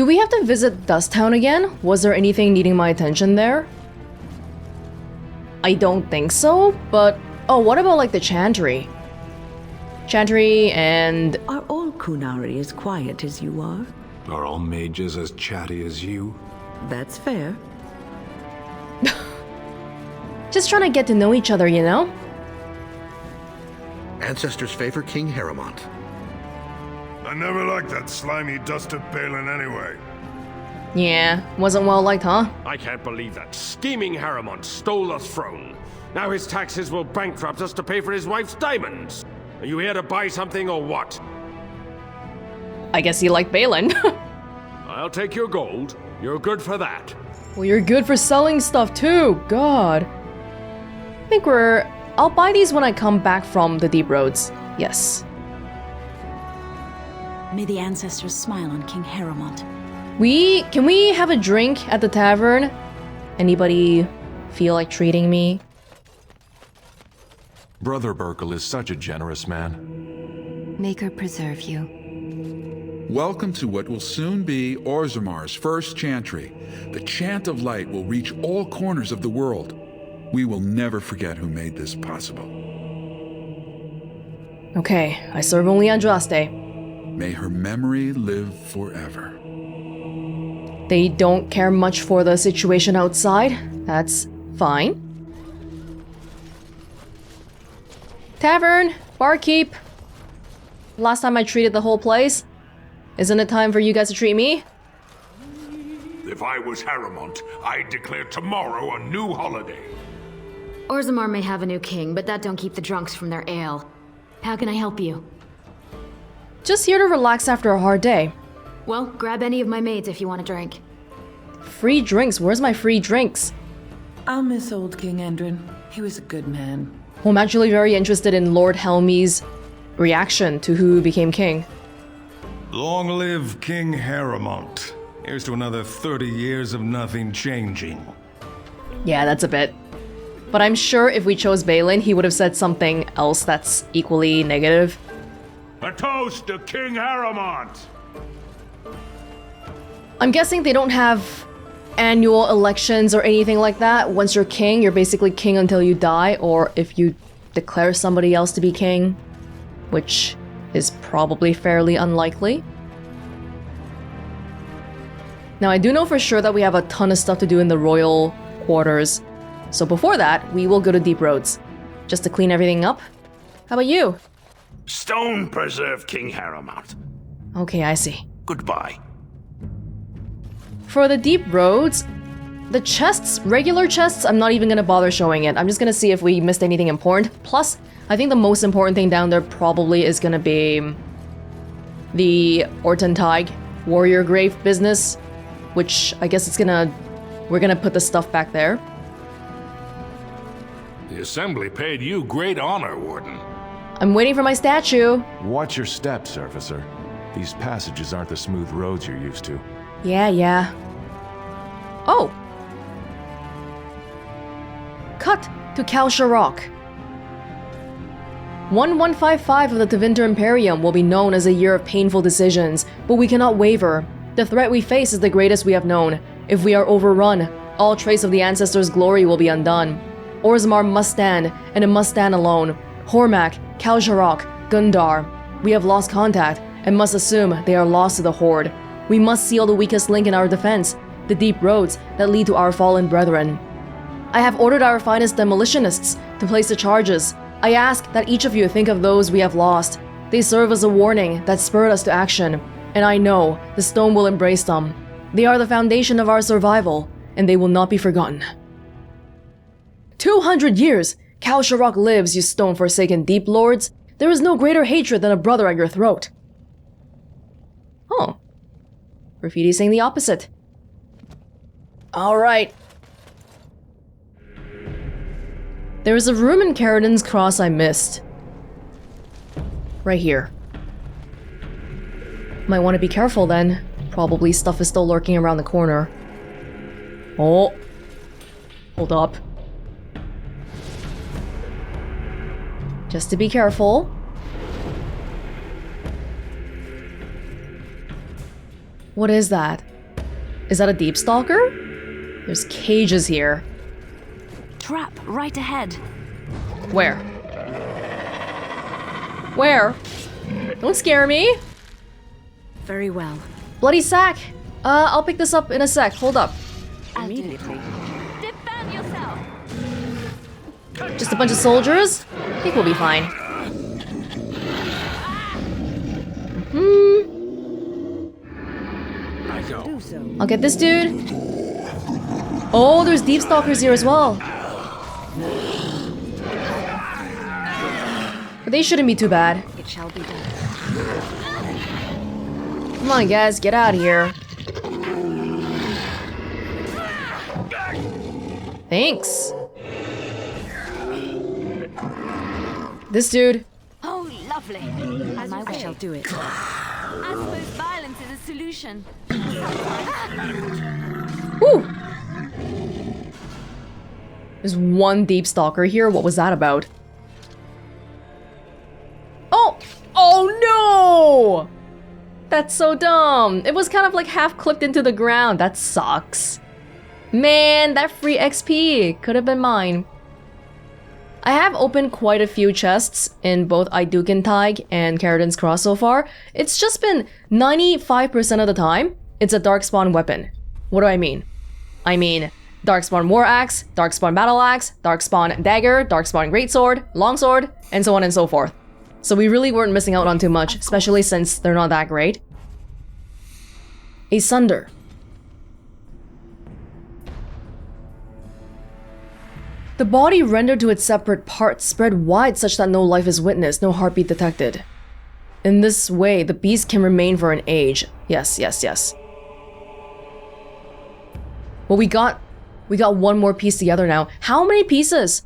Do we have to visit Dust Town again? Was there anything needing my attention there? I don't think so, but... Oh, what about like the Chantry? Chantry and... Are all Kunari as quiet as you are? Are all mages as chatty as you? That's fair. Just trying to get to know each other, you know? Ancestors favor King Harrimont. I never liked that slimy, dusted Balin anyway. Yeah, wasn't well liked, huh? I can't believe that scheming Harrimont stole the throne. Now his taxes will bankrupt us to pay for his wife's diamonds. Are you here to buy something or what? I guess you like Balin. I'll take your gold. You're good for that. Well, you're good for selling stuff too. God. I think I'll buy these when I come back from the Deep Roads. Yes. May the ancestors smile on King Harrimont. Can we have a drink at the tavern? Anybody feel like treating me? Brother Burkle is such a generous man. Maker preserve you. Welcome to what will soon be Orzammar's first chantry. The chant of light will reach all corners of the world. We will never forget who made this possible. Okay, I serve only Andraste. May her memory live forever. They don't care much for the situation outside. That's fine. Tavern, barkeep. Last time I treated the whole place. Isn't it time for you guys to treat me? If I was Harrimont, I'd declare tomorrow a new holiday. Orzammar may have a new king, but that don't keep the drunks from their ale. How can I help you? Just here to relax after a hard day. Well, grab any of my maids if you want a drink. Free drinks? Where's my free drinks? I'll miss old King Endrin. He was a good man. Well, I'm actually very interested in Lord Helmy's reaction to who became king. Long live King Harrimont. Here's to another 30 years of nothing changing. Yeah, that's a bit. But I'm sure if we chose Balin, he would have said something else that's equally negative. A toast to King Harrimont! I'm guessing they don't have annual elections or anything like that. Once you're king, you're basically king until you die, or if you declare somebody else to be king, which is probably fairly unlikely. Now, I do know for sure that we have a ton of stuff to do in the royal quarters. So before that, we will go to Deep Roads, just to clean everything up. How about you? Stone preserve King Harrimont. Okay, I see. Goodbye. For the Deep Roads, the chests, regular chests, I'm not even gonna bother showing it. I'm just gonna see if we missed anything important. Plus, I think the most important thing down there probably is gonna be the Ortenteig warrior grave business, which I guess we're gonna put the stuff back there. The Assembly paid you great honor, Warden. I'm waiting for my statue. Watch your steps, Surfacer. These passages aren't the smooth roads you're used to. Yeah. Oh! Cut to Kalsha Rock. 1155 of the Tevinter Imperium will be known as a year of painful decisions, but we cannot waver. The threat we face is the greatest we have known. If we are overrun, all trace of the ancestors' glory will be undone. Orzammar must stand, and it must stand alone. Hormak, Kalsha Rock, Gundar. We have lost contact, and must assume they are lost to the Horde. We must seal the weakest link in our defense, the deep roads that lead to our fallen brethren. I have ordered our finest demolitionists to place the charges. I ask that each of you think of those we have lost. They serve as a warning that spurred us to action, and I know the stone will embrace them. They are the foundation of our survival, and they will not be forgotten. 200 years! Kalsha Rock lives, you stone-forsaken deep lords. There is no greater hatred than a brother at your throat. Oh. Graffiti saying the opposite. Alright. There is a room in Caridin's Cross I missed. Right here. Might want to be careful then. Probably stuff is still lurking around the corner. Oh. Hold up. Just to be careful. What is that? Is that a deep stalker? There's cages here. Trap right ahead. Where? Where? Don't scare me. Very well. Bloody sack. I'll pick this up in a sec. Hold up. Immediately. Defend yourself. Just a bunch of soldiers? I think we'll be fine. I'll get this dude. Oh, there's deep stalkers here as well. But they shouldn't be too bad. It shall be done. Come on, guys, get out of here. Thanks. This dude. Oh, lovely. As I shall do it. I suppose violence is a solution. Woo! There's one deep stalker here. What was that about? Oh! Oh no! That's so dumb. It was kind of like half clipped into the ground. That sucks. Man, that free XP could have been mine. I have opened quite a few chests in both Idukentag and Caridin's Cross so far. It's just been 95% of the time, it's a Darkspawn weapon. What do I mean? I mean, Darkspawn War Axe, Darkspawn Battle Axe, Darkspawn Dagger, Darkspawn Greatsword, Longsword, and so on and so forth. So we really weren't missing out on too much, especially since they're not that great. A Sunder. The body rendered to its separate parts spread wide such that no life is witnessed, no heartbeat detected. In this way, the beast can remain for an age. Yes, yes, yes. Well, we got one more piece together now. How many pieces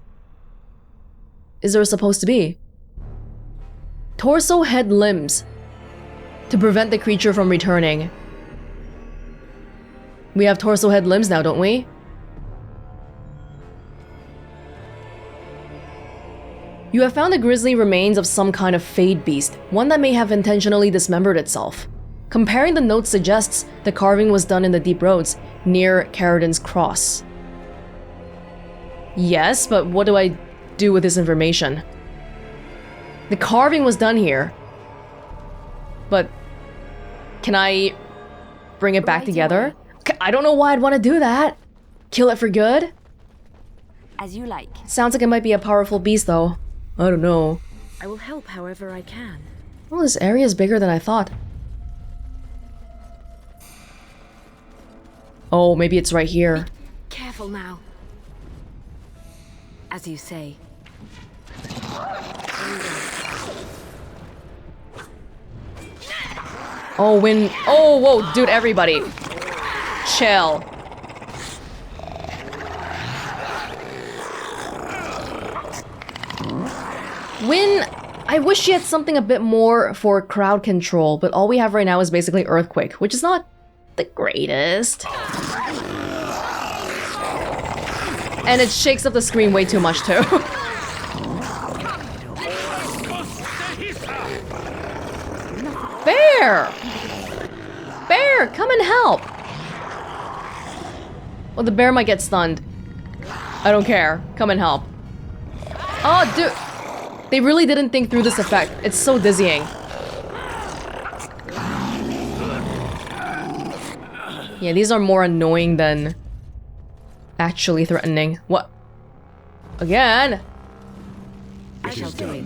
is there supposed to be? Torso, head, limbs. To prevent the creature from returning. We have torso, head, limbs now, don't we? You have found the grisly remains of some kind of fade beast, one that may have intentionally dismembered itself. Comparing the note suggests the carving was done in the deep roads, near Caridin's Cross. Yes, but what do I do with this information? The carving was done here. But can I bring it back together? I don't know why I'd want to do that. Kill it for good? As you like. Sounds like it might be a powerful beast though. I don't know. I will help however I can. Well, this area is bigger than I thought. Oh, maybe it's right here. Careful now. As you say. Oh, when... Oh, whoa, dude, everybody. Chill. I wish she had something a bit more for crowd control, but all we have right now is basically Earthquake, which is not the greatest. And it shakes up the screen way too much, too. Bear! Bear, come and help! Well, the bear might get stunned. I don't care. Come and help. Oh, dude! They really didn't think through this effect. It's so dizzying. Yeah, these are more annoying than actually threatening. What? Again? I shall do it.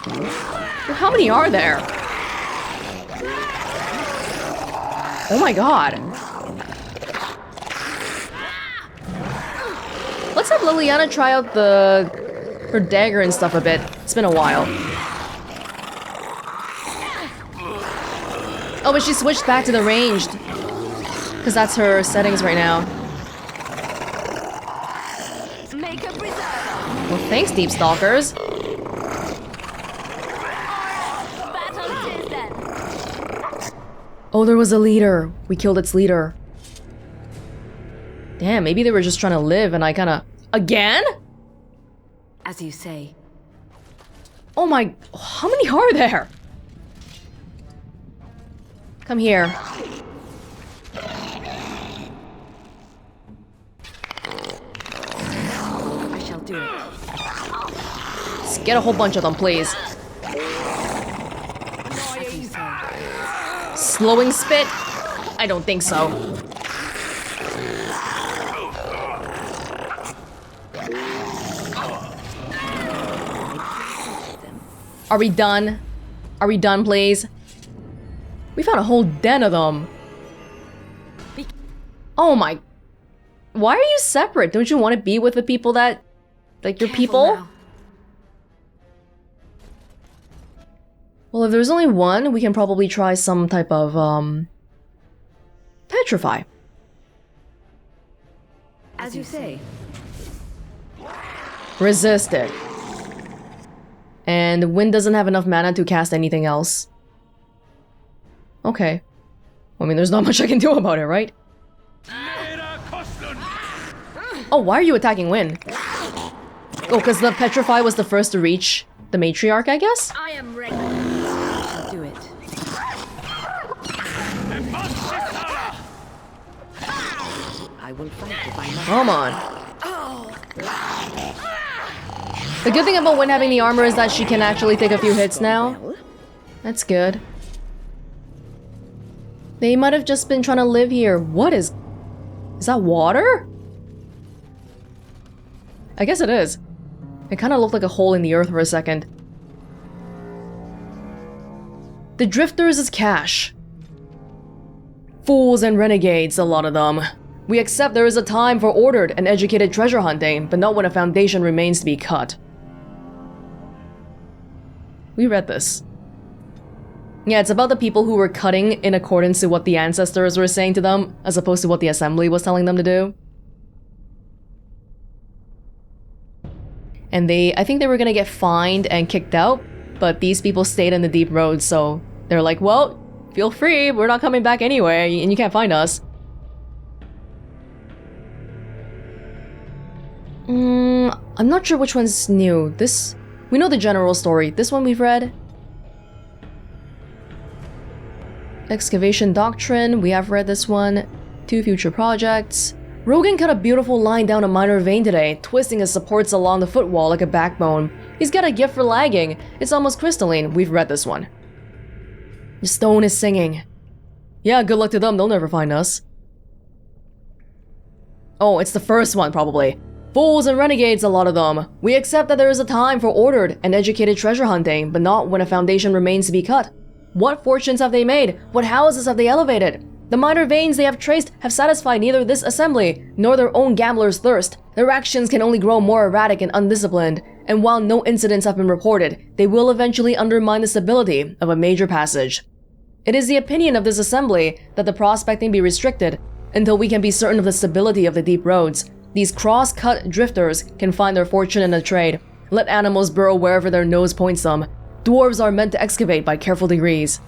Well, how many are there? Oh my god. Let's have Liliana try out her dagger and stuff a bit. It's been a while. Oh, but she switched back to the ranged. Because that's her settings right now. Make a preserver. Well, thanks, Deep Stalkers. Oh, there was a leader. We killed its leader. Damn, maybe they were just trying to live and I kinda... Again? As you say. Oh my... How many are there? Come here. Get a whole bunch of them, please. Slowing spit? I don't think so. Are we done? Are we done, please? We found a whole den of them. Oh my... Why are you separate? Don't you want to be with the people that... like your people? Now. Well, if there's only one, we can probably try some type of, petrify. As you say. Resist it. And Wind doesn't have enough mana to cast anything else. Okay. I mean, there's not much I can do about it, right? Oh, why are you attacking Wind? Oh, because the Petrify was the first to reach the Matriarch, I guess? I am ready. I'll do it. I will fight if I must. Come on. The good thing about Wind having the armor is that she can actually take a few hits now. That's good. They might have just been trying to live here. What is... Is that water? I guess it is. It kind of looked like a hole in the earth for a second. The Drifters is cash. Fools and renegades, a lot of them. We accept there is a time for ordered and educated treasure hunting, but not when a foundation remains to be cut. We read this. Yeah, it's about the people who were cutting in accordance to what the ancestors were saying to them, as opposed to what the assembly was telling them to do. And I think they were gonna get fined and kicked out, but these people stayed in the deep roads, so they're like, well, feel free, we're not coming back anyway, and you can't find us. I'm not sure which one's new. This... We know the general story. This one we've read. Excavation Doctrine, we have read this one. 2 future projects. Rogan cut a beautiful line down a minor vein today, twisting his supports along the footwall like a backbone. He's got a gift for lagging. It's almost crystalline. We've read this one. The stone is singing. Yeah, good luck to them. They'll never find us. Oh, it's the first one, probably. Fools and renegades, a lot of them. We accept that there is a time for ordered and educated treasure hunting, but not when a foundation remains to be cut. What fortunes have they made? What houses have they elevated? The minor veins they have traced have satisfied neither this assembly nor their own gambler's thirst. Their actions can only grow more erratic and undisciplined, and while no incidents have been reported, they will eventually undermine the stability of a major passage. It is the opinion of this assembly that the prospecting be restricted until we can be certain of the stability of the deep roads. These cross-cut drifters can find their fortune in a trade. Let animals burrow wherever their nose points them. Dwarves are meant to excavate by careful degrees.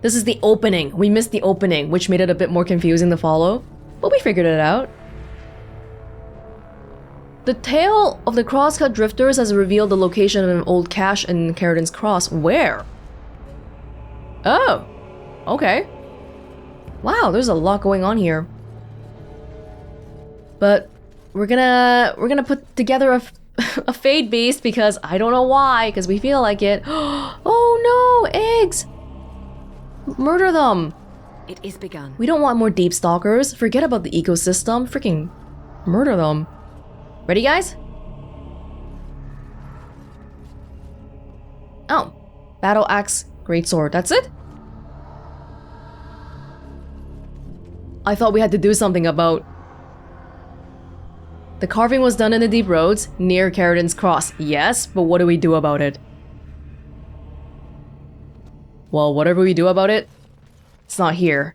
This is the opening. We missed the opening, which made it a bit more confusing to follow, but we figured it out. The tale of the cross-cut drifters has revealed the location of an old cache in Caridin's Cross. Where? Oh, okay. Wow, there's a lot going on here. But we're gonna put together a Fade Beast because I don't know why, because we feel like it. Oh no, eggs! Murder them! It is begun. We don't want more deep stalkers. Forget about the ecosystem. Freaking murder them. Ready, guys? Oh. Battle Axe, Greatsword. That's it? I thought we had to do something about... The carving was done in the deep roads, near Caridin's Cross. Yes, but what do we do about it? Well, whatever we do about it, it's not here.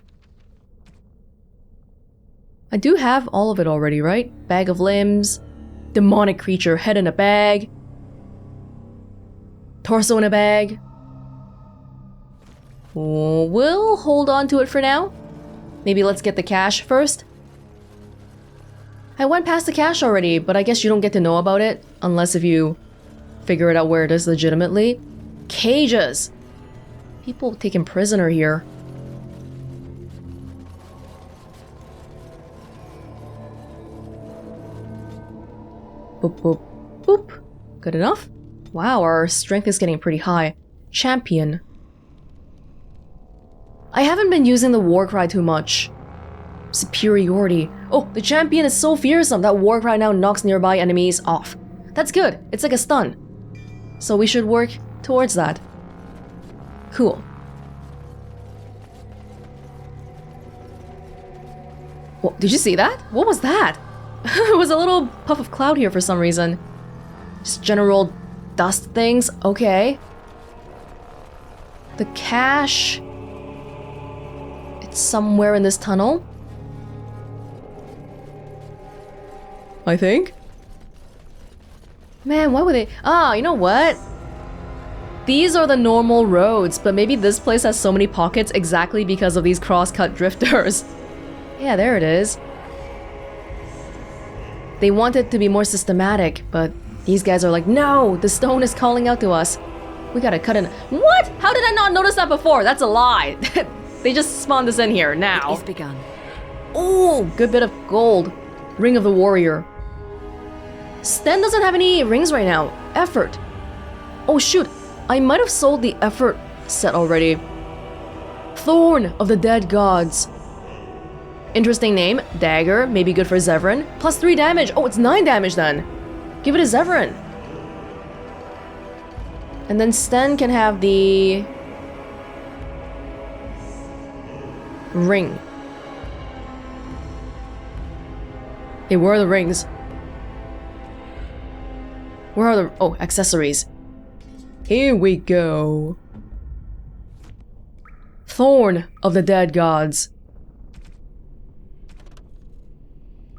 I do have all of it already, right? Bag of limbs, demonic creature, head in a bag, torso in a bag. We'll hold on to it for now. Maybe let's get the cache first. I went past the cache already, but I guess you don't get to know about it unless if you figure it out where it is legitimately. Cages! People taken prisoner here. Boop, boop, boop. Good enough? Wow, our strength is getting pretty high. Champion. I haven't been using the war cry too much. Superiority. Oh, the champion is so fearsome that war cry now knocks nearby enemies off. That's good. It's like a stun. So we should work towards that. Cool. Whoa, did you see that? What was that? It was a little puff of cloud here for some reason. Just general dust things. Okay. The cache. It's somewhere in this tunnel. I think. Man, why would they? Ah, you know what? These are the normal roads, but maybe this place has so many pockets exactly because of these cross-cut drifters. Yeah, there it is. They want it to be more systematic, but these guys are like, no, the stone is calling out to us. We gotta cut in. What? How did I not notice that before? That's a lie. They just spawned us in here now. It's begun. Oh, good bit of gold. Ring of the Warrior. Sten doesn't have any rings right now. Effort. Oh shoot, I might have sold the effort set already. Thorn of the Dead Gods. Interesting name. Dagger, maybe good for Zevran. Plus 3 damage. Oh, it's 9 damage then. Give it to Zevran. And then Sten can have the ring. Hey, where are the rings? Where are the... oh, accessories. Here we go. Thorn of the Dead Gods.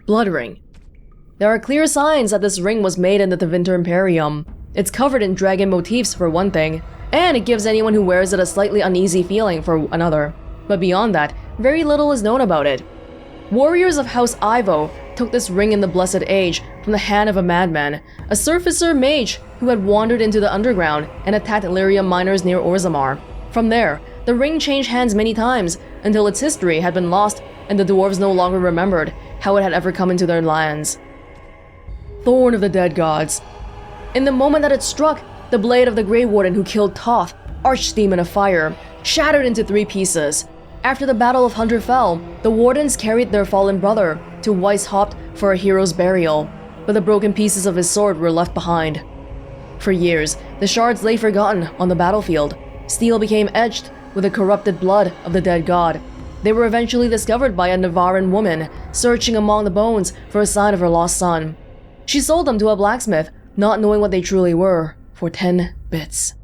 Blood ring. There are clear signs that this ring was made in the Tevinter Imperium. It's covered in dragon motifs for one thing, and it gives anyone who wears it a slightly uneasy feeling for another. But beyond that, very little is known about it. Warriors of House Ivo took this ring in the Blessed Age from the hand of a madman, a surfacer mage who had wandered into the underground and attacked Lyrium miners near Orzammar. From there, the ring changed hands many times until its history had been lost and the dwarves no longer remembered how it had ever come into their lands. Thorn of the Dead Gods. In the moment that it struck, the blade of the Grey Warden who killed Toth, archdemon of fire, shattered into 3 pieces. After the Battle of Hunter fell, the Wardens carried their fallen brother to Weishaupt for a hero's burial, but the broken pieces of his sword were left behind. For years, the shards lay forgotten on the battlefield. Steel became etched with the corrupted blood of the dead god. They were eventually discovered by a Navaran woman searching among the bones for a sign of her lost son. She sold them to a blacksmith, not knowing what they truly were, for 10 bits.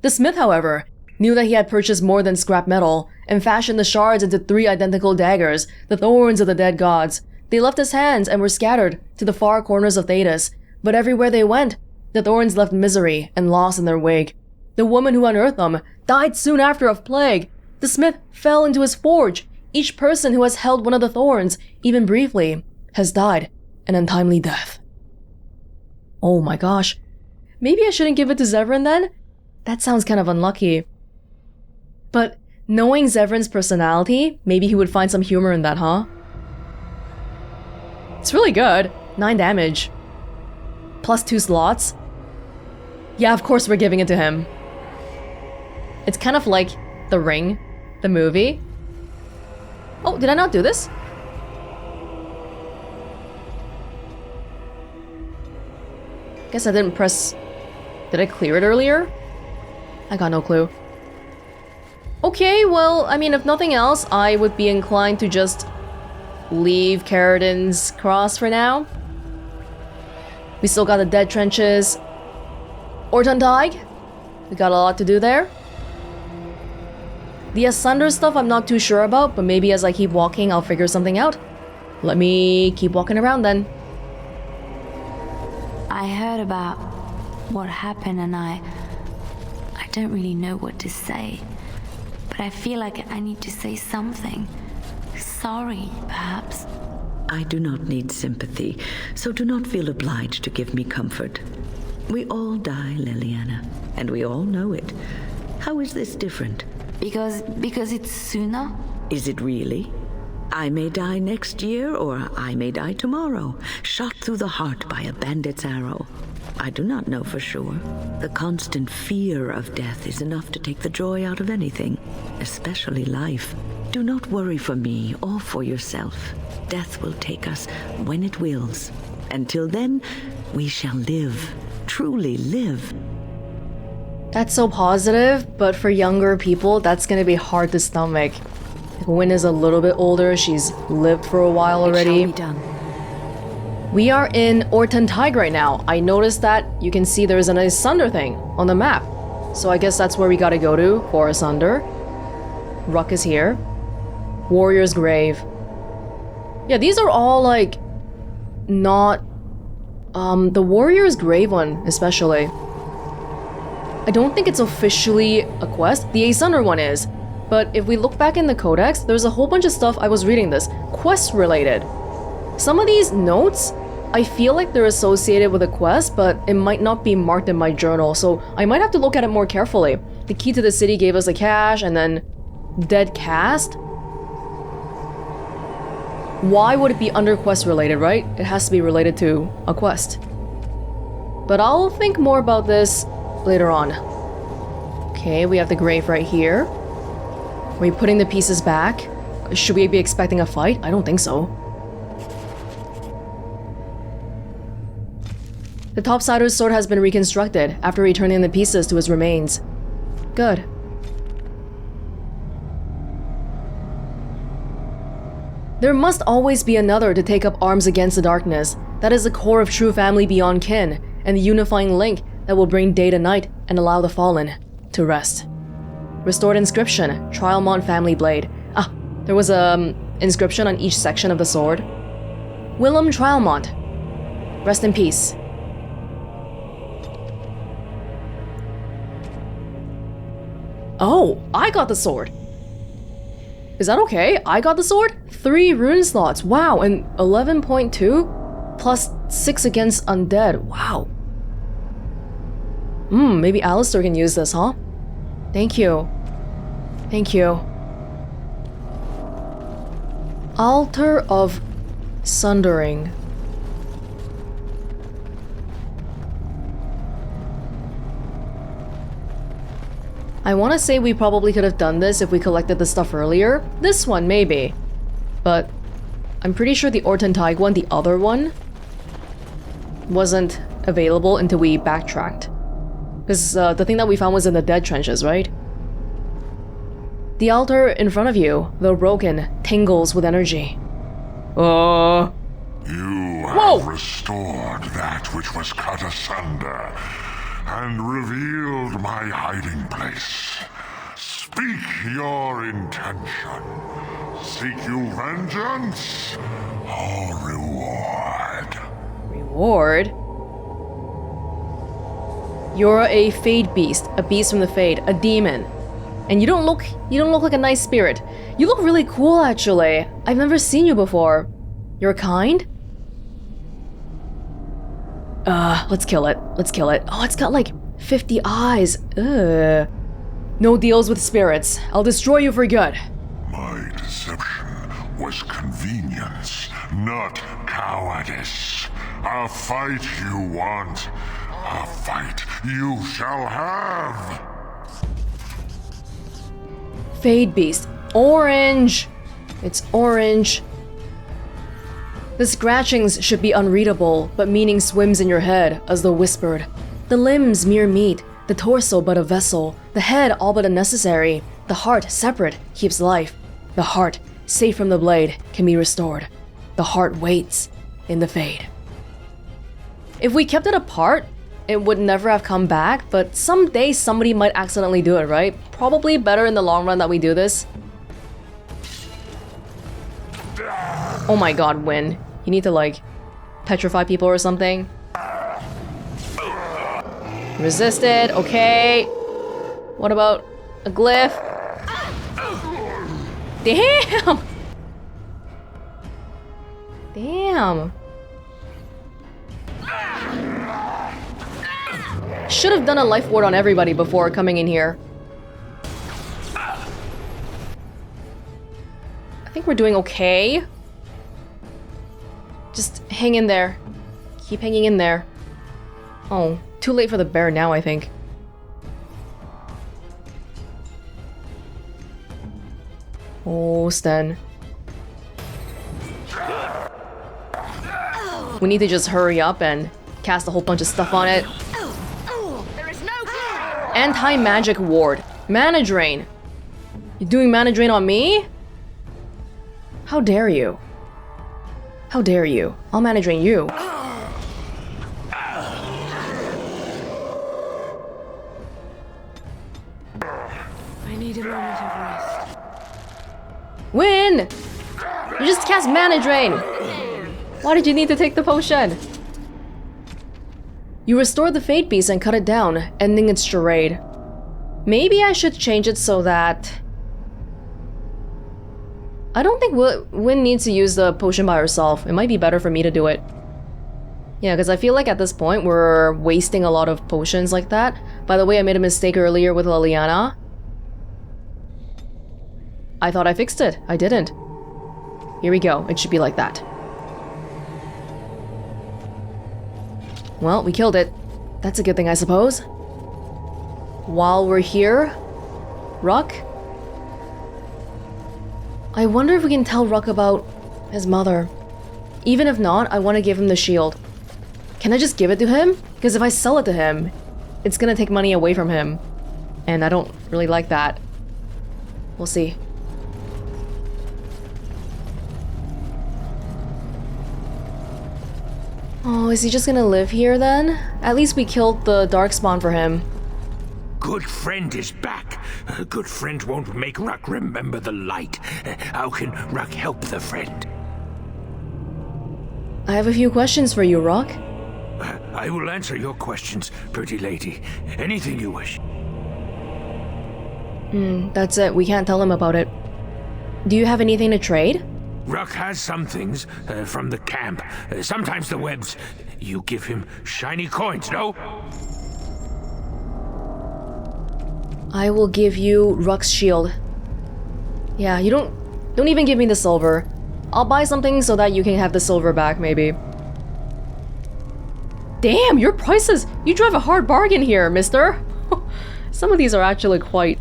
The smith, however, knew that he had purchased more than scrap metal and fashioned the shards into 3 identical daggers, the thorns of the dead gods. They left his hands and were scattered to the far corners of Thedas, but everywhere they went, the thorns left misery and loss in their wake. The woman who unearthed them died soon after of plague. The smith fell into his forge. Each person who has held one of the thorns, even briefly, has died an untimely death. Oh my gosh. Maybe I shouldn't give it to Zevran then? That sounds kind of unlucky. But knowing Zevran's personality, maybe he would find some humor in that, huh? It's really good. 9 damage. Plus 2 slots. Yeah, of course we're giving it to him. It's kind of like The Ring, the movie. Oh, did I not do this? Guess I didn't press... Did I clear it earlier? I got no clue. Okay, well, I mean, if nothing else, I would be inclined to just leave Caridin's Cross for now. We still got the Dead Trenches. Ortundike. We got a lot to do there. The Asunder stuff I'm not too sure about, but maybe as I keep walking, I'll figure something out. Let me keep walking around then. I heard about what happened and I don't really know what to say. But I feel like I need to say something. Sorry, perhaps. I do not need sympathy, so do not feel obliged to give me comfort. We all die, Liliana, and we all know it. How is this different? Because it's sooner? Is it really? I may die next year, or I may die tomorrow, shot through the heart by a bandit's arrow. I do not know for sure. The constant fear of death is enough to take the joy out of anything, especially life. Do not worry for me or for yourself. Death will take us when it wills. Until then, we shall live, truly live. That's so positive, but for younger people, that's gonna be hard to stomach. Wynn is a little bit older, she's lived for a while already. It shall be done. We are in Orzammar right now. I noticed that you can see there's a nice Sunder thing on the map. So I guess that's where we gotta go to for a Sunder. Ruck is here. Warrior's Grave. Yeah, these are all like not the Warrior's Grave one especially. I don't think it's officially a quest. The Asunder one is. But if we look back in the codex, there's a whole bunch of stuff, I was reading this, quest related. Some of these notes, I feel like they're associated with a quest, but it might not be marked in my journal, so I might have to look at it more carefully. The key to the city gave us a cache, and then dead cast? Why would it be under quest related, right? It has to be related to a quest. But I'll think more about this later on. Okay, we have the grave right here. Are we putting the pieces back? Should we be expecting a fight? I don't think so. The Topsider's sword has been reconstructed after returning the pieces to his remains. Good. There must always be another to take up arms against the darkness. That is the core of true family beyond kin, and the unifying link that will bring day to night and allow the fallen to rest. Restored inscription, Trialmont family blade. Ah, there was a inscription on each section of the sword. Willem Trialmont. Rest in peace. Oh, I got the sword. Is that okay? I got the sword? 3 rune slots. Wow, and 11.2 plus 6 against undead. Wow. Maybe Alistair can use this, huh? Thank you. Thank you. Altar of Sundering. I want to say we probably could have done this if we collected the stuff earlier. This one, maybe. But I'm pretty sure the Orzammar one, the other one, wasn't available until we backtracked. Because the thing that we found was in the dead trenches, right? The altar in front of you, though broken, tingles with energy. You have restored that which was cut asunder, and revealed my hiding place. Speak your intention. Seek you vengeance or reward? Reward? You're a Fade beast, a beast from the Fade, a demon. And you don't look like a nice spirit. You look really cool, actually. I've never seen you before. You're kind? Let's kill it. Let's kill it. Oh, it's got like 50 eyes. Ugh. No deals with spirits. I'll destroy you for good. My deception was convenience, not cowardice. A fight you want. A fight you shall have. Fade beast. Orange. It's orange. The scratchings should be unreadable, but meaning swims in your head, as though whispered. The limbs mere meat, the torso but a vessel, the head all but unnecessary, the heart separate keeps life. The heart, safe from the blade, can be restored. The heart waits in the Fade. If we kept it apart, it would never have come back, but someday somebody might accidentally do it, right? Probably better in the long run that we do this. Oh my god, Wynn. You need to, like, petrify people or something. Resisted, okay. What about a glyph? Damn! Damn. Should have done a life ward on everybody before coming in here. I think we're doing okay. Just hang in there. Keep hanging in there. Oh, too late for the bear now, I think. Oh, Sten. We need to just hurry up and cast a whole bunch of stuff on it. Anti-magic ward. Mana drain. You're doing mana drain on me? How dare you? How dare you? I'll mana drain you. I need a moment of rest. Win! You just cast mana drain. Why did you need to take the potion? You restore the Fate Beast and cut it down, ending its charade. Maybe I should change it so that... I don't think Win needs to use the potion by herself. It might be better for me to do it. Yeah, because I feel like at this point we're wasting a lot of potions like that. By the way, I made a mistake earlier with Liliana. I thought I fixed it. I didn't. Here we go. It should be like that. Well, we killed it. That's a good thing, I suppose. While we're here, Ruck? I wonder if we can tell Ruck about his mother. Even if not, I want to give him the shield. Can I just give it to him? Because if I sell it to him, it's gonna take money away from him. And I don't really like that. We'll see. Oh, is he just gonna live here then? At least we killed the Darkspawn for him. Good friend is back. A good friend won't make Ruck remember the light. How can Ruck help the friend? I have a few questions for you, Ruck. I will answer your questions, pretty lady. Anything you wish. That's it. We can't tell him about it. Do you have anything to trade? Ruck has some things from the camp. Sometimes the webs. You give him shiny coins, no? I will give you Ruck's shield. Yeah, you don't even give me the silver. I'll buy something so that you can have the silver back, maybe. Damn, your prices! You drive a hard bargain here, mister! Some of these are actually quite...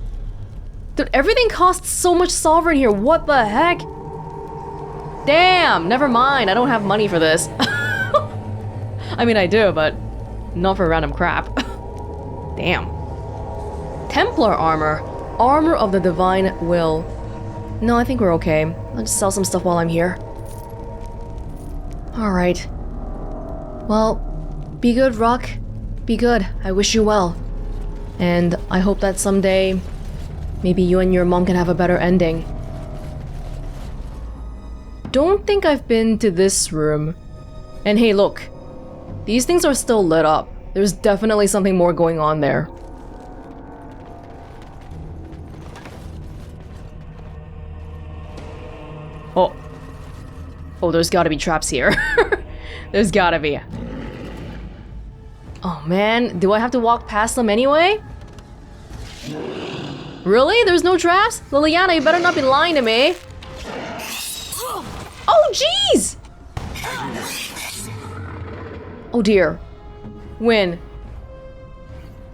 Dude, everything costs so much sovereign here, what the heck? Damn, never mind, I don't have money for this. I mean, I do, but not for random crap. Damn. Templar armor. Armor of the Divine Will. No, I think we're okay. I'll just sell some stuff while I'm here. Alright. Well, be good, Ruck. Be good. I wish you well. And I hope that someday, maybe you and your mom can have a better ending. Don't think I've been to this room. And hey, look. These things are still lit up. There's definitely something more going on there. Oh. Oh, there's gotta be traps here. There's gotta be. Oh man, do I have to walk past them anyway? Really? There's no traps? Liliana, you better not be lying to me. Oh, jeez! Oh dear. Win.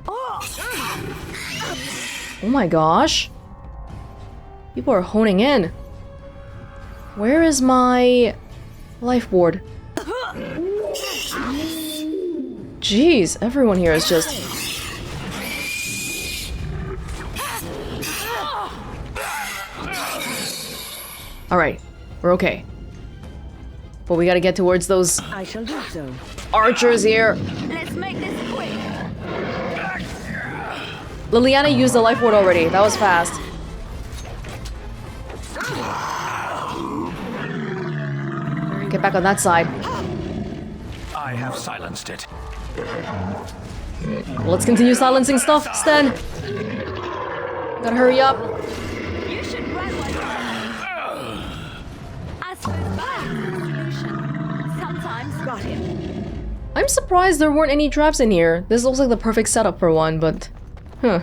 Oh my gosh. People are honing in. Where is my life ward? Jeez, everyone here is just... Alright, we're okay. But we gotta get towards those I shall do so. archers here. Let's make this quick. Liliana used the life ward already. That was fast. Get back on that side. I have silenced it. Let's continue silencing stuff, Sten. Gotta hurry up. You should run like that. I suppose that's the solution. Sometimes got him. I'm surprised there weren't any traps in here. This looks like the perfect setup for one, but... Huh.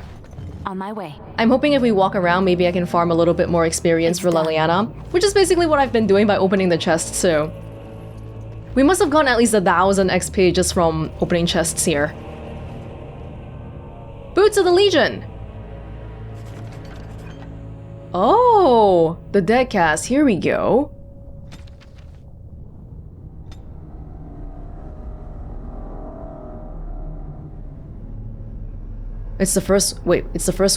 On my way. I'm hoping if we walk around, maybe I can farm a little bit more experience for Liliana. Which is basically what I've been doing by opening the chests, too. We must have gotten at least 1,000 XP just from opening chests here. Boots of the Legion! Oh, the dead cast. Here we go. It's the first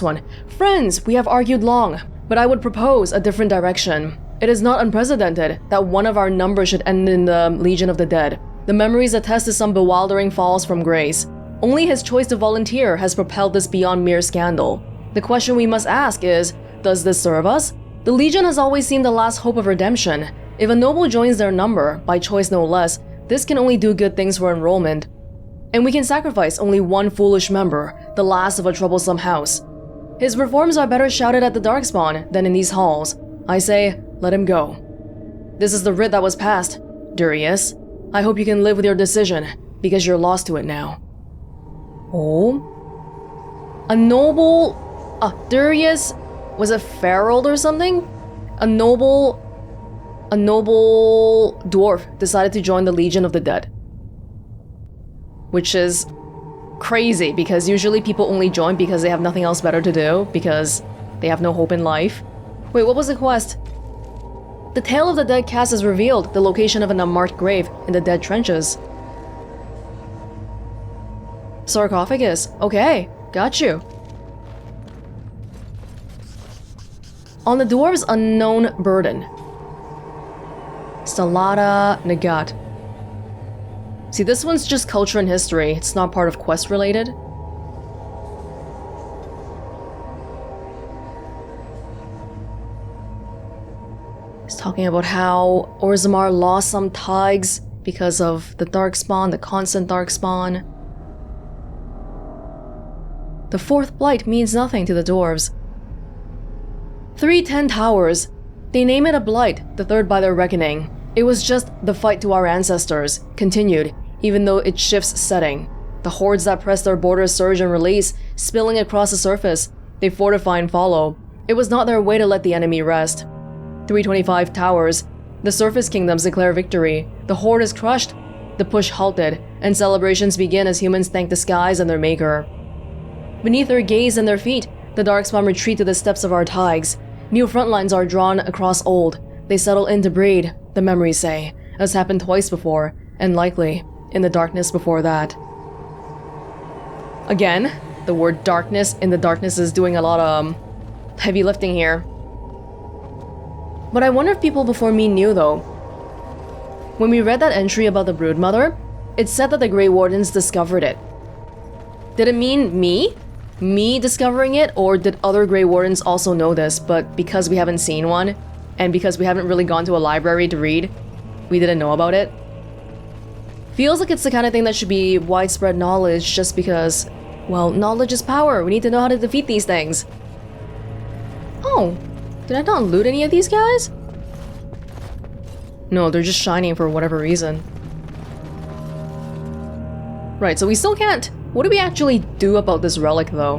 one. Friends, we have argued long, but I would propose a different direction. It is not unprecedented that one of our numbers should end in the Legion of the Dead. The memories attest to some bewildering falls from grace. Only his choice to volunteer has propelled this beyond mere scandal. The question we must ask is, does this serve us? The Legion has always seemed the last hope of redemption. If a noble joins their number, by choice no less, this can only do good things for enrollment. And we can sacrifice only one foolish member, the last of a troublesome house. His reforms are better shouted at the Darkspawn than in these halls. I say, let him go. This is the writ that was passed. Durius, I hope you can live with your decision, because you're lost to it now. Oh? A noble... Durius... Was it Ferald or something? A noble dwarf decided to join the Legion of the Dead. Which is crazy, because usually people only join because they have nothing else better to do, because they have no hope in life. Wait, what was the quest? The tale of the dead cast has revealed the location of an unmarked grave in the dead trenches. Sarcophagus. Okay, got you. On the dwarves' unknown burden. Stellata Nagat. See, this one's just culture and history. It's not part of quest related. It's talking about how Orzammar lost some Tigers because of the Darkspawn, the constant Darkspawn. The fourth blight means nothing to the dwarves. 310 towers. They name it a blight, the third by their reckoning. It was just the fight to our ancestors, continued, even though it shifts setting. The hordes that press their borders surge and release, spilling across the surface. They fortify and follow. It was not their way to let the enemy rest. 325 towers. The surface kingdoms declare victory. The horde is crushed. The push halted, and celebrations begin as humans thank the skies and their maker. Beneath their gaze and their feet, the Darkspawn retreat to the steps of our Tigers. New front lines are drawn across old. They settle in to breed, the memories say, as happened twice before, and likely in the darkness before that. Again, the word darkness in the darkness is doing a lot of heavy lifting here. But I wonder if people before me knew though. When we read that entry about the Broodmother, it said that the Grey Wardens discovered it. Did it mean me? Me discovering it, or did other Grey Wardens also know this, but because we haven't seen one, and because we haven't really gone to a library to read, we didn't know about it? Feels like it's the kind of thing that should be widespread knowledge just because, well, knowledge is power. We need to know how to defeat these things. Oh, did I not loot any of these guys? No, they're just shining for whatever reason. Right, so we still can't... What do we actually do about this relic, though?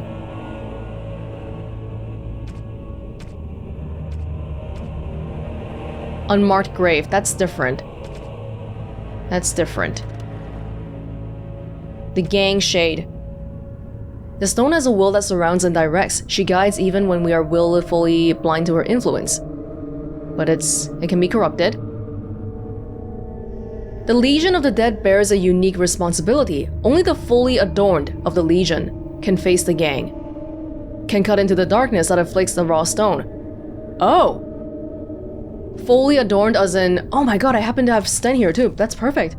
Unmarked grave. That's different. That's different. The gang shade. The stone has a will that surrounds and directs. She guides even when we are willfully blind to her influence. But it can be corrupted. The Legion of the Dead bears a unique responsibility. Only the fully adorned of the Legion can face the gang. Can cut into the darkness that afflicts the raw stone. Oh! Fully adorned as in, oh my god, I happen to have Sten here too. That's perfect.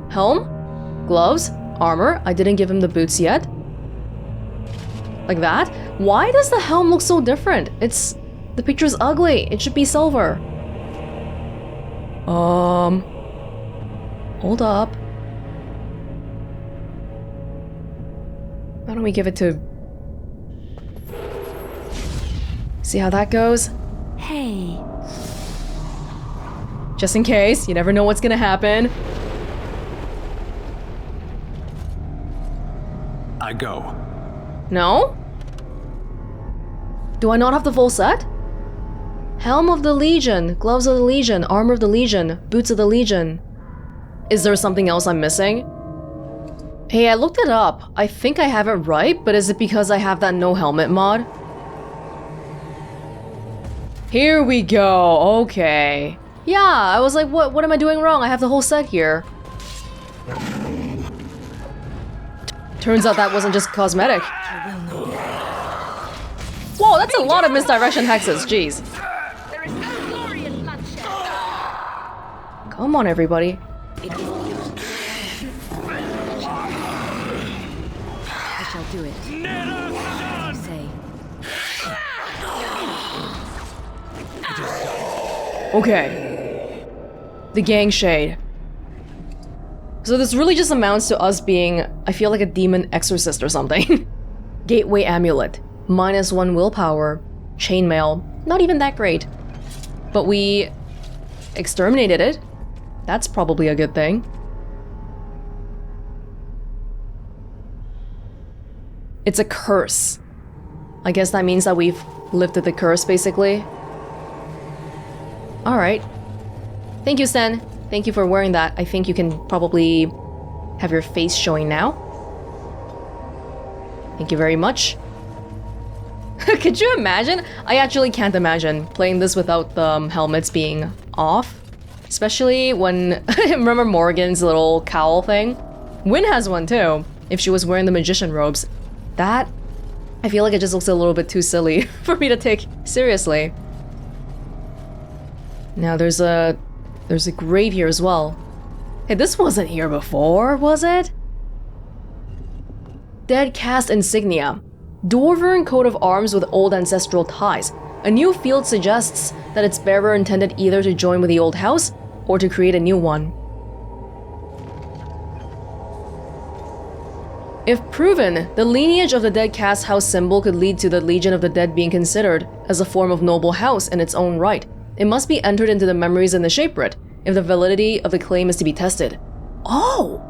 Helm? Gloves? Armor? I didn't give him the boots yet. Like that? Why does the helm look so different? The picture's ugly. It should be silver. Hold up. Why don't we give it to... See how that goes? Hey. Just in case, you never know what's gonna happen. I go. No? Do I not have the full set? Helm of the Legion, gloves of the Legion, armor of the Legion, boots of the Legion. Is there something else I'm missing? Hey, I looked it up. I think I have it right, but is it because I have that no helmet mod? Here we go, okay. Yeah, I was like, what am I doing wrong? I have the whole set here. Turns out that wasn't just cosmetic. Whoa, that's a lot of misdirection hexes, jeez. Come on, everybody. I shall do it. Say. Okay. The gang shade. So this really just amounts to us being, I feel like a demon exorcist or something. Gateway amulet. -1 willpower. Chainmail. Not even that great. But we exterminated it. That's probably a good thing. It's a curse. I guess that means that we've lifted the curse, basically. Alright. Thank you, Sen. Thank you for wearing that. I think you can probably have your face showing now. Thank you very much. Could you imagine? I actually can't imagine playing this without the helmets being off. Especially when... remember Morgan's little cowl thing? Wynn has one too, if she was wearing the magician robes. That... I feel like it just looks a little bit too silly for me to take seriously. Now there's a grave here as well. Hey, this wasn't here before, was it? Dead cast insignia. Dwarven coat of arms with old ancestral ties. A new field suggests that its bearer intended either to join with the old house or to create a new one. If proven, the lineage of the dead cast house symbol could lead to the Legion of the Dead being considered as a form of noble house in its own right. It must be entered into the memories in the shapewrit if the validity of the claim is to be tested. Oh!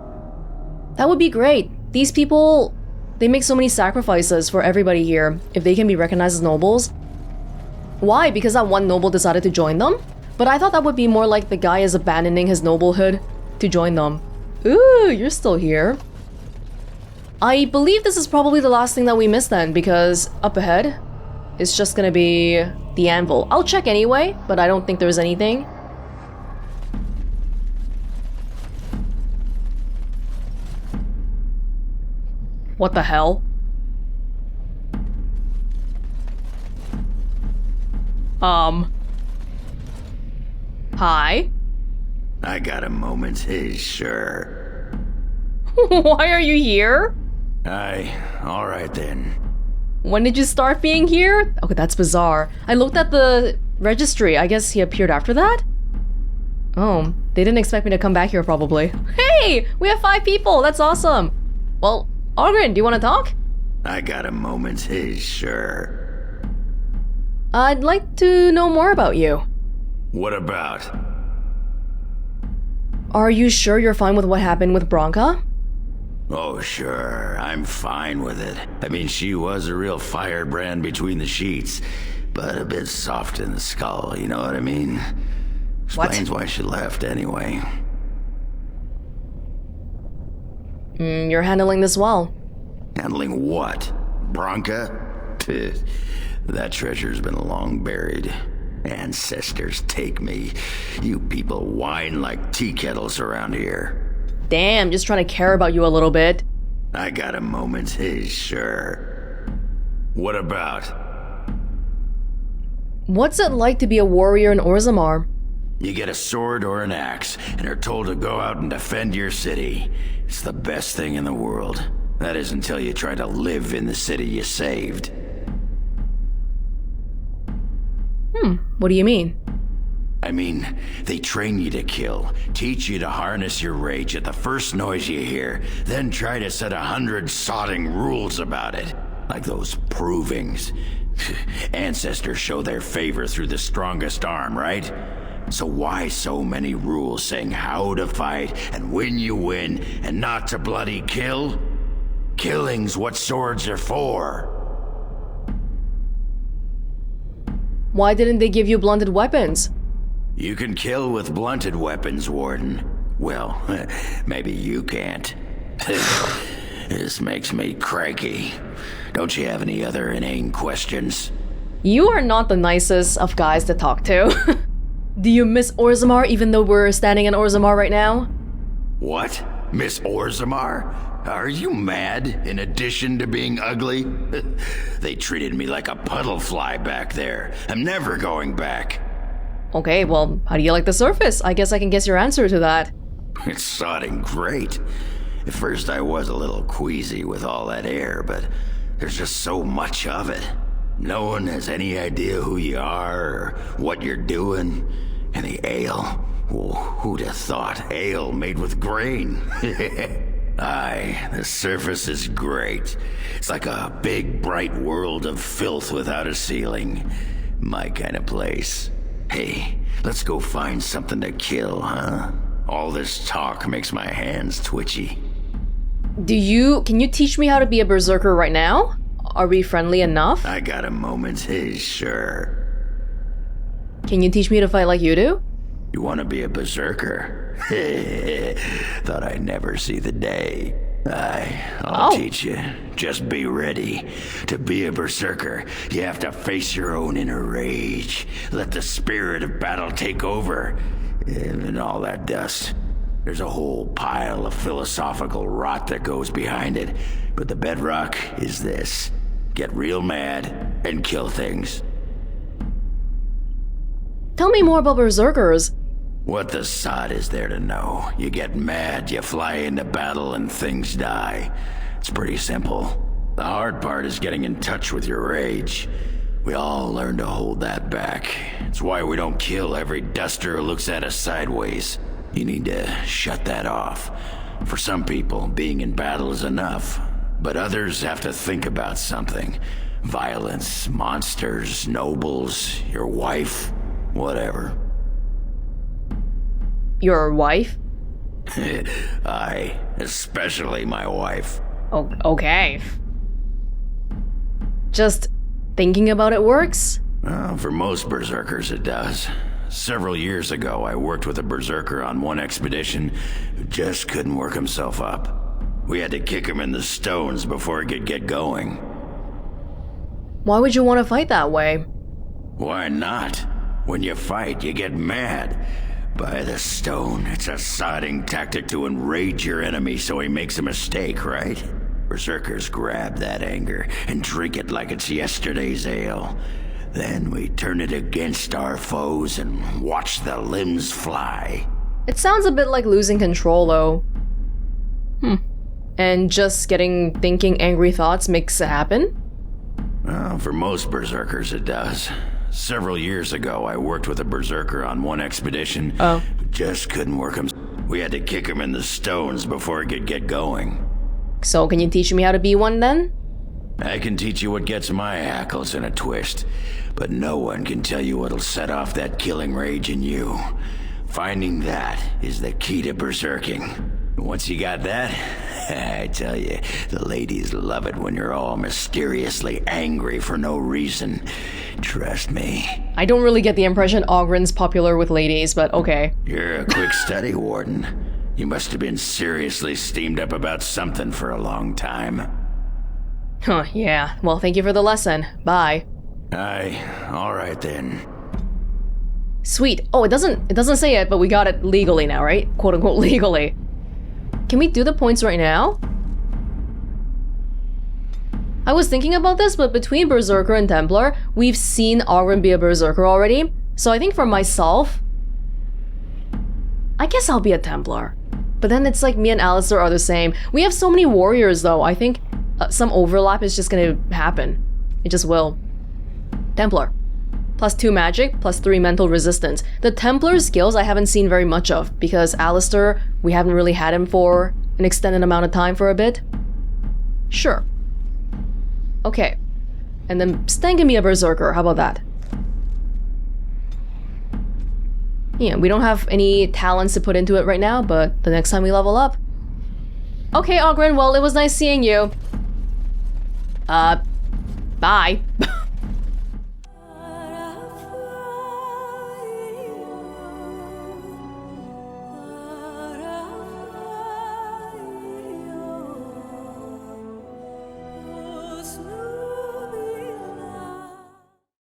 That would be great. These people, they make so many sacrifices for everybody here. If they can be recognized as nobles. Why? Because that one noble decided to join them? But I thought that would be more like the guy is abandoning his noblehood to join them. Ooh, you're still here. I believe this is probably the last thing that we missed then, because up ahead, it's just gonna be the anvil. I'll check anyway, but I don't think there's anything. What the hell? Hi? I got a moment, sure. Why are you here? Alright then. When did you start being here? Okay, that's bizarre. I looked at the registry. I guess he appeared after that? Oh, they didn't expect me to come back here probably. Hey! We have 5 people! That's awesome! Well, Oghren, do you want to talk? I got a moment, sure. I'd like to know more about you. What about? Are you sure you're fine with what happened with Branka? Oh, sure. I'm fine with it. I mean, she was a real firebrand between the sheets, but a bit soft in the skull, you know what I mean? Explains why she left anyway. You're handling this well. Handling what? Branka? That treasure's been long buried. Ancestors take me. You people whine like tea kettles around here. Damn, just trying to care about you a little bit. I got a moment, sure. What about? What's it like to be a warrior in Orzammar? You get a sword or an axe, and are told to go out and defend your city. It's the best thing in the world. That is until you try to live in the city you saved. What do you mean? I mean, they train you to kill, teach you to harness your rage at the first noise you hear, then try to set 100 sodding rules about it. Like those provings. Ancestors show their favor through the strongest arm, right? So why so many rules saying how to fight and when you win and not to bloody kill? Killing's what swords are for. Why didn't they give you blunted weapons? You can kill with blunted weapons, Warden. Well, maybe you can't. This makes me cranky. Don't you have any other inane questions? You are not the nicest of guys to talk to. Do you miss Orzammar even though we're standing in Orzammar right now? What? Miss Orzammar? Are you mad, in addition to being ugly? They treated me like a puddle fly back there. I'm never going back. Okay, well, how do you like the surface? I guess I can guess your answer to that. It's sodding great. At first I was a little queasy with all that air, but there's just so much of it. No one has any idea who you are or what you're doing. And the ale, oh, who'd have thought ale made with grain? Aye, the surface is great. It's like a big, bright world of filth without a ceiling. My kind of place. Hey, let's go find something to kill, huh? All this talk makes my hands twitchy. Can you teach me how to be a berserker right now? Are we friendly enough? I got a moment, sure. Can you teach me to fight like you do? You want to be a berserker? Thought I'd never see the day. I'll teach you. Just be ready. To be a berserker, you have to face your own inner rage. Let the spirit of battle take over. And all that dust. There's a whole pile of philosophical rot that goes behind it. But the bedrock is this. Get real mad and kill things. Tell me more about berserkers. What the sod is there to know? You get mad, you fly into battle, and things die. It's pretty simple. The hard part is getting in touch with your rage. We all learn to hold that back. It's why we don't kill every duster who looks at us sideways. You need to shut that off. For some people, being in battle is enough. But others have to think about something. Violence, monsters, nobles, your wife, whatever. Your wife? Aye, especially my wife. Oh, okay. Just thinking about it works? Well, for most berserkers it does. Several years ago, I worked with a berserker on one expedition who just couldn't work himself up. We had to kick him in the stones before he could get going. Why would you want to fight that way? Why not? When you fight, you get mad. By the stone, it's a sodding tactic to enrage your enemy so he makes a mistake, right? Berserkers grab that anger and drink it like it's yesterday's ale. Then we turn it against our foes and watch the limbs fly. It sounds a bit like losing control, though. And just thinking angry thoughts makes it happen? Well, for most berserkers it does. Several years ago, I worked with a berserker on one expedition who just couldn't work him. We had to kick him in the stones before he could get going. So can you teach me how to be one then? I can teach you what gets my hackles in a twist, but no one can tell you what'll set off that killing rage in you. Finding that is the key to berserking. Once you got that, I tell you, the ladies love it when you're all mysteriously angry for no reason. Trust me. I don't really get the impression Oghren's popular with ladies, but okay. You're a quick study, Warden. You must have been seriously steamed up about something for a long time. Huh, yeah. Well, thank you for the lesson. Bye. Aye, alright then. Sweet. Oh, it doesn't say it, but we got it legally now, right? Quote unquote legally. Can we do the points right now? I was thinking about this, but between Berserker and Templar, we've seen Oghren be a Berserker already. So I think for myself, I guess I'll be a Templar. But then it's like me and Alistair are the same. We have so many warriors though, I think some overlap is just gonna happen. It just will. Templar. +2 magic, +3 mental resistance. The Templar skills I haven't seen very much of, because Alistair, we haven't really had him for an extended amount of time for a bit. Sure. Okay. And then Sten can be a Berserker, how about that? Yeah, we don't have any talents to put into it right now, but the next time we level up. Okay, Oghren, well, it was nice seeing you. Bye.